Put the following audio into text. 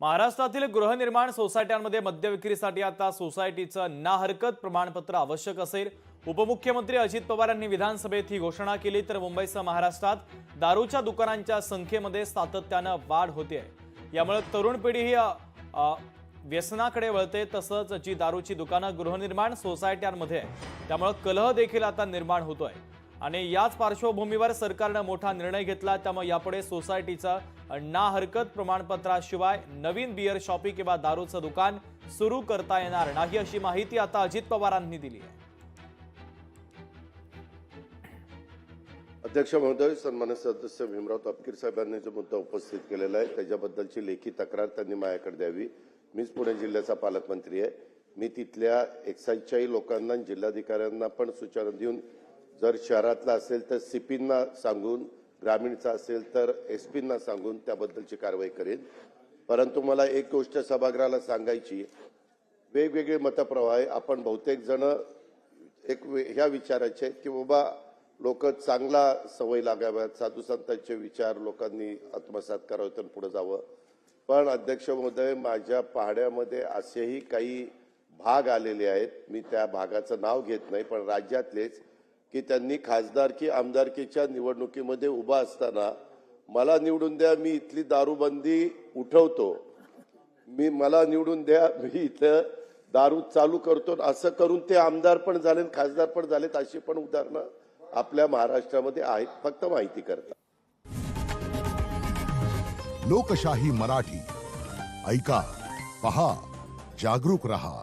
महाराष्ट्रातील गृहनिर्माण सोसायट्यांमध्ये मद्य विक्रीसाठी आता सोसायटीचं ना हरकत प्रमाणपत्र आवश्यक असेल। उपमुख्यमंत्री अजित पवार यांनी विधानसभेत ही घोषणा केली तर मुंबईसह महाराष्ट्रात दारूच्या दुकानांच्या संख्येमध्ये सातत्यानं वाढ होते। यामुळे तरुण पिढी ही व्यसनाकडे वळते। तसंच जी दारूची दुकानं गृहनिर्माण सोसायट्यांमध्ये आहे त्यामुळे कलह देखील आता निर्माण होतोय आणि याच पार्श्वभूमीवर सरकारने मोठा निर्णय घेतला। त्यामुळे यापुढे सोसायटीचं ना हरकत प्रमाणपत्राशिवाय नवीन बियर शॉपी किंवा दारूचं दुकान सुरू करता येणार नाही, अशी माहिती आता अजित पवारांनी दिली आहे। अध्यक्ष महोदय, सन्मान्य सदस्य भीमराव तापकीर साहेबांनी जो मुद्दा उपस्थित केलेला आहे त्याच्याबद्दलची लेखी तक्रार त्यांनी माझ्याकडे द्यावी। मीच पुणे जिल्ह्याचा पालकमंत्री आहे। मी तिथल्या एक्साईजच्याही लोकांना जिल्हाधिकाऱ्यांना पण सूचना देऊन जर शहरातला असेल तर सीपींना सांगून, ग्रामीणचा असेल तर एसपींना सांगून त्याबद्दलची कारवाई करेन। परंतु मला एक गोष्ट सभागृहाला सांगायची, वेगवेगळे मतप्रवाह आहे। आपण बहुतेक जण ह्या विचाराचे आहेत की बाबा लोक चांगला सवय लागाव्यात, साधू संतांचे विचार लोकांनी आत्मसात करावेत आणि पुढे जावं। पण अध्यक्ष महोदय, माझ्या पहाड्यामध्ये असेही काही भाग आलेले आहेत, मी त्या भागाचं नाव घेत नाही, पण राज्यातलेच, की त्यांनी खासदारकी आमदारकीच्या निवडणुकीमध्ये उभा असताना मला निवडून द्या, मी इथली दारूबंदी उठवतो, मला निवडून द्या, मी इथं दारू चालू करतो, असं करून ते आमदार पण झाले, खासदार पण झालेत। अशी पण उदाहरणं आपल्या महाराष्ट्रामध्ये आहेत, फक्त माहिती करता। लोकशाही मराठी ऐका, पहा, जागरूक रहा।